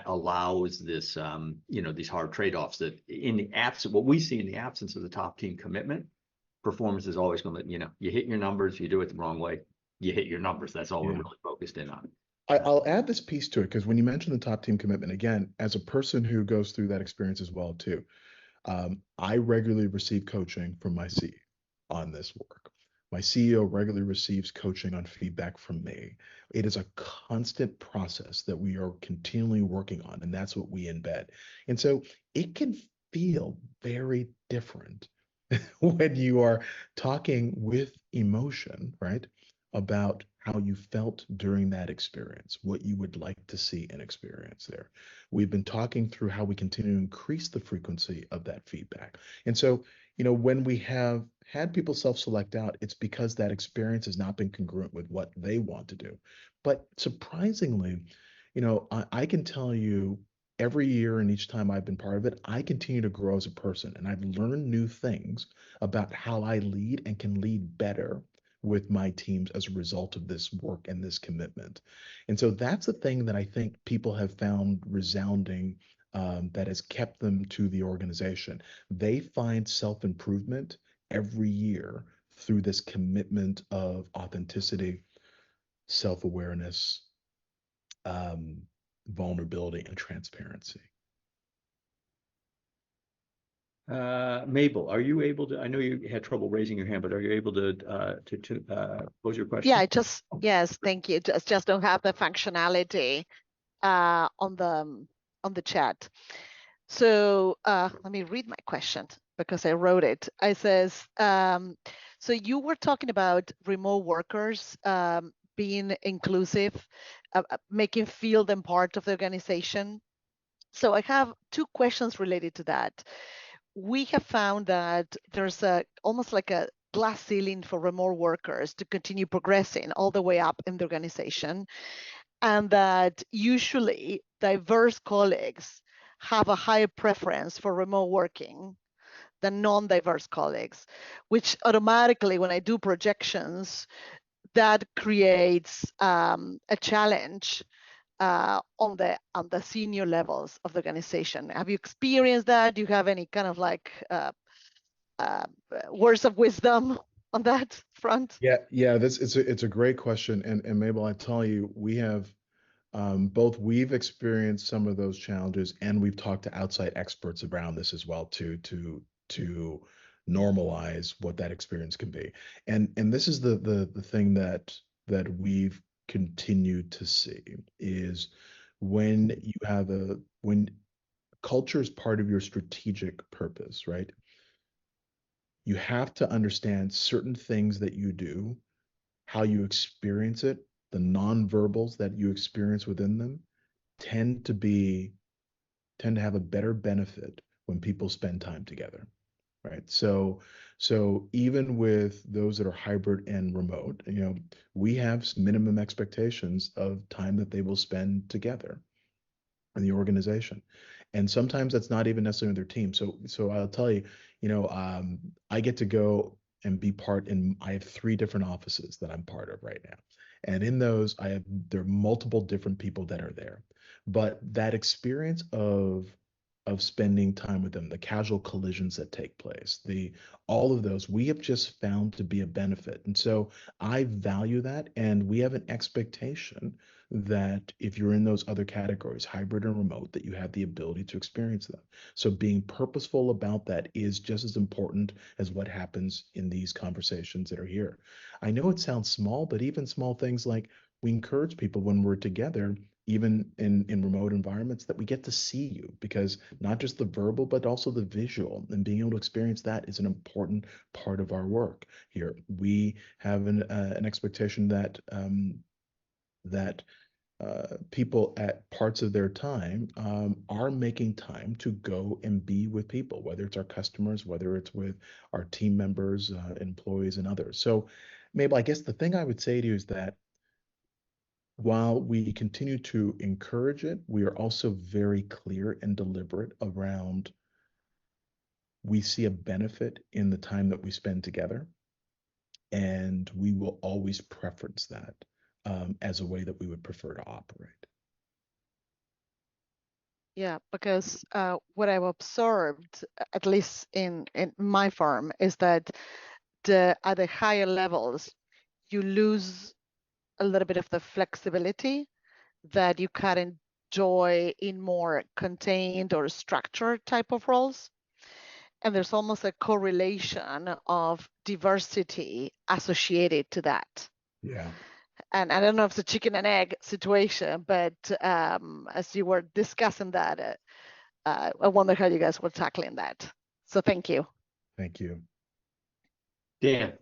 allows this, these hard trade-offs that in the absence, what we see in the absence of the top team commitment, performance is always going to, you hit your numbers, you do it the wrong way, you hit your numbers. That's all we're really focused in on. I'll add this piece to it because when you mention the top team commitment, again, as a person who goes through that experience as well too, I regularly receive coaching from my CEO on this work. My CEO regularly receives coaching on feedback from me. It is a constant process that we are continually working on, and that's what we embed. And so it can feel very different when you are talking with emotion, right, about how you felt during that experience, what you would like to see and experience there. We've been talking through how we continue to increase the frequency of that feedback. And so, when we have had people self-select out, it's because that experience has not been congruent with what they want to do. But surprisingly, I can tell you every year and each time I've been part of it, I continue to grow as a person, and I've learned new things about how I lead and can lead better with my teams as a result of this work and this commitment. And so that's the thing that I think people have found resounding, that has kept them to the organization. They find self-improvement every year through this commitment of authenticity, self-awareness, vulnerability, and transparency. Mabel, are you able to, I know you had trouble raising your hand, but are you able to pose your question? Yeah, yes, thank you. Just don't have the functionality on the chat. So let me read my question because I wrote it. It says, so you were talking about remote workers being inclusive, making feel them part of the organization. So I have two questions related to that. We have found that there's almost like a glass ceiling for remote workers to continue progressing all the way up in the organization, and that usually diverse colleagues have a higher preference for remote working than non-diverse colleagues, which automatically, when I do projections, that creates a challenge on the senior levels of the organization. Have you experienced that? Do you have any kind of like words of wisdom on that front? Yeah, it's a great question, and Mabel, I tell you, we have we've experienced some of those challenges, and we've talked to outside experts around this as well to normalize what that experience can be. And this is the thing that we've continued to see is when culture is part of your strategic purpose, right? You have to understand certain things that you do, how you experience it, the nonverbals that you experience within them tend to have a better benefit when people spend time together, right? So even with those that are hybrid and remote, we have minimum expectations of time that they will spend together in the organization. And sometimes that's not even necessarily with their team. So I'll tell you, I get to go and be I have 3 different offices that I'm part of right now. And in those, there are multiple different people that are there. But that experience of of spending time with them, the casual collisions that take place, all of those we have just found to be a benefit. And so I value that, and we have an expectation that if you're in those other categories, hybrid and remote, that you have the ability to experience them. So being purposeful about that is just as important as what happens in these conversations that are here. I know it sounds small, but even small things like we encourage people when we're together, even in remote environments, that we get to see you, because not just the verbal, but also the visual, and being able to experience that is an important part of our work here. We have an expectation that people at parts of their time are making time to go and be with people, whether it's our customers, whether it's with our team members, employees, and others. So, Mabel, I guess the thing I would say to you is that while we continue to encourage it, we are also very clear and deliberate around we see a benefit in the time that we spend together, and we will always preference that as a way that we would prefer to operate. Yeah, because what I've observed, at least in my firm, is that at the higher levels, you lose a little bit of the flexibility that you can enjoy in more contained or structured type of roles. And there's almost a correlation of diversity associated to that. Yeah. And I don't know if it's a chicken and egg situation, but as you were discussing that, I wonder how you guys were tackling that. So thank you. Thank you. Dan,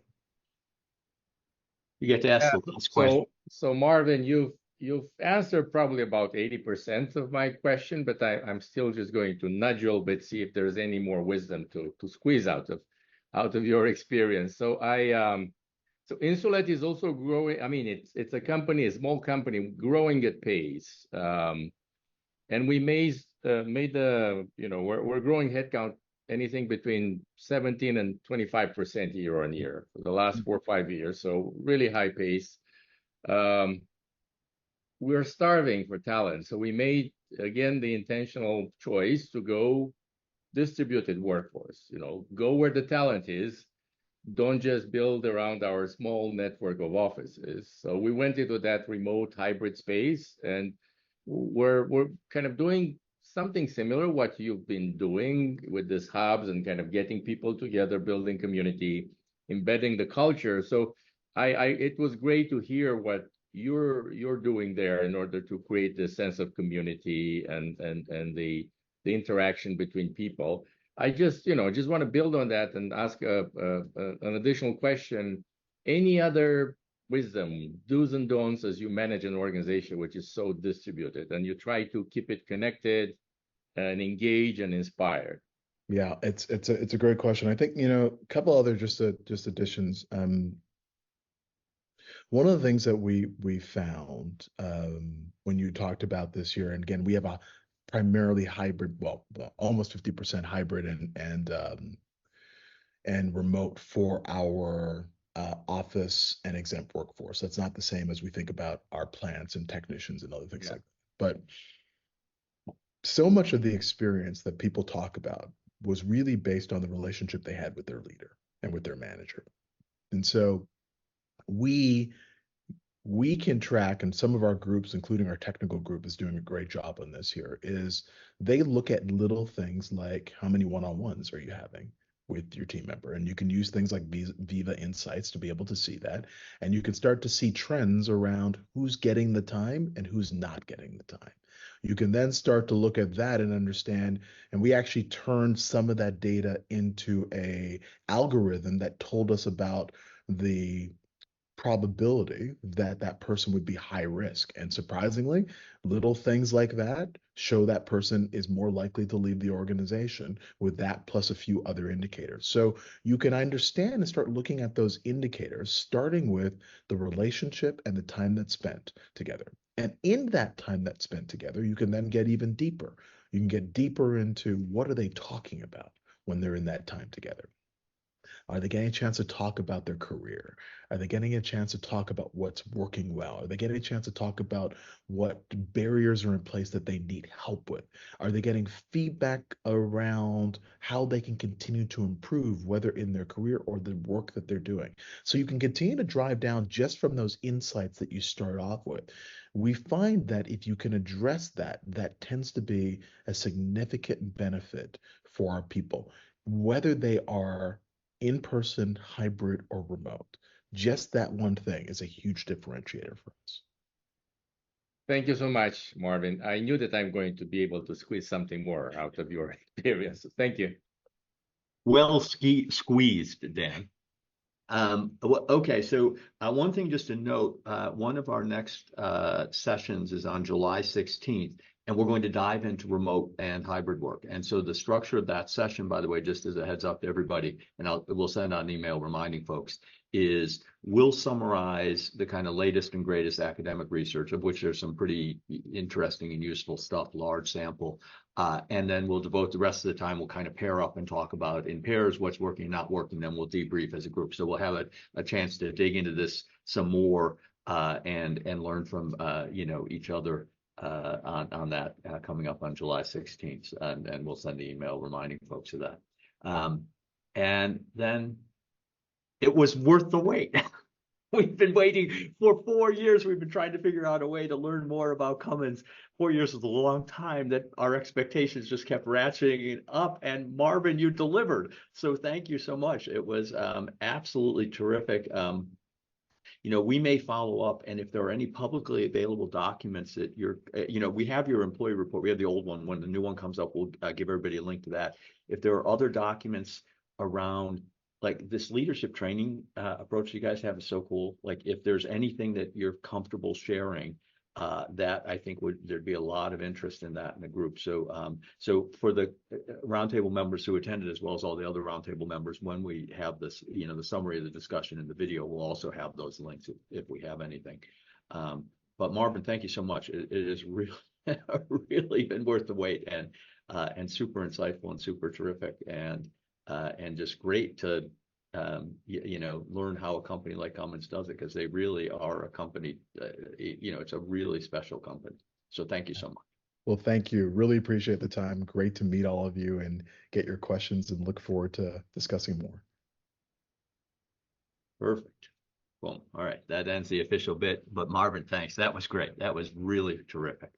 you get to ask the last question. So Marvin, you've answered probably about 80% of my question, but I'm still just going to nudge a little bit, see if there's any more wisdom to squeeze out of your experience. So so Insulet is also growing. I mean, it's a small company growing at pace. And we made we're growing headcount anything between 17 and 25% year on year for the last 4 or 5 years. So really high pace. We're starving for talent. So we made, again, the intentional choice to go distributed workforce, go where the talent is. Don't just build around our small network of offices. So we went into that remote hybrid space, and we're kind of doing something similar what you've been doing with these hubs and kind of getting people together, building community, embedding the culture. So it was great to hear what you're doing there in order to create this sense of community and the interaction between people. I just want to build on that and ask an additional question. Any other wisdom, do's and don'ts as you manage an organization which is so distributed and you try to keep it connected and engage and inspired? Yeah, it's a great question. I think, a couple other just additions. One of the things that we found when you talked about this year, and again, we have a primarily hybrid, well, almost 50% hybrid and remote for our office and exempt workforce. That's not the same as we think about our plants and technicians and other things like that. But so much of the experience that people talk about was really based on the relationship they had with their leader and with their manager. And so we can track, and some of our groups, including our technical group, is doing a great job on this here, is they look at little things like how many one-on-ones are you having with your team member? And you can use things like Viva Insights to be able to see that. And you can start to see trends around who's getting the time and who's not getting the time. You can then start to look at that and understand, and we actually turned some of that data into a algorithm that told us about the probability that that person would be high risk. And surprisingly, little things like that show that person is more likely to leave the organization with that plus a few other indicators. So you can understand and start looking at those indicators, starting with the relationship and the time that's spent together. And in that time that's spent together, you can then get even deeper. You can get deeper into what are they talking about when they're in that time together. Are they getting a chance to talk about their career? Are they getting a chance to talk about what's working well? Are they getting a chance to talk about what barriers are in place that they need help with? Are they getting feedback around how they can continue to improve, whether in their career or the work that they're doing? So you can continue to drive down just from those insights that you start off with. We find that if you can address that, that tends to be a significant benefit for our people, whether they are in person, hybrid, or remote. Just that one thing is a huge differentiator for us. Thank you so much, Marvin. I knew that I'm going to be able to squeeze something more out of your experience. Thank you. Well squeezed, Dan. Okay, so one thing just to note, one of our next sessions is on July 16th, and we're going to dive into remote and hybrid work. And so the structure of that session, by the way, just as a heads up to everybody, and we'll send out an email reminding folks, is we'll summarize the kind of latest and greatest academic research, of which there's some pretty interesting and useful stuff, large sample. And then we'll devote the rest of the time, we'll kind of pair up and talk about in pairs what's working, not working, then we'll debrief as a group. So we'll have a chance to dig into this some more and learn from each other on that coming up on July 16th. And we'll send the email reminding folks of that. And then it was worth the wait. We've been waiting for 4 years. We've been trying to figure out a way to learn more about Cummins. 4 years is a long time that our expectations just kept ratcheting up. And Marvin, you delivered. So thank you so much. It was absolutely terrific. We may follow up, and if there are any publicly available documents that we have your employee report. We have the old one. When the new one comes up, we'll give everybody a link to that. If there are other documents around, like this leadership training approach you guys have is so cool. Like if there's anything that you're comfortable sharing, that I think there'd be a lot of interest in that in the group. So for the roundtable members who attended, as well as all the other roundtable members, when we have this, the summary of the discussion in the video, we'll also have those links if we have anything. But Marvin, thank you so much. It is really, really been worth the wait, and super insightful and super terrific, and just great to learn how a company like Cummins does it, because they really are a company, it's a really special company. So thank you so much. Well, thank you. Really appreciate the time. Great to meet all of you and get your questions, and look forward to discussing more. Perfect. Well, all right. That ends the official bit. But Marvin, thanks. That was great. That was really terrific.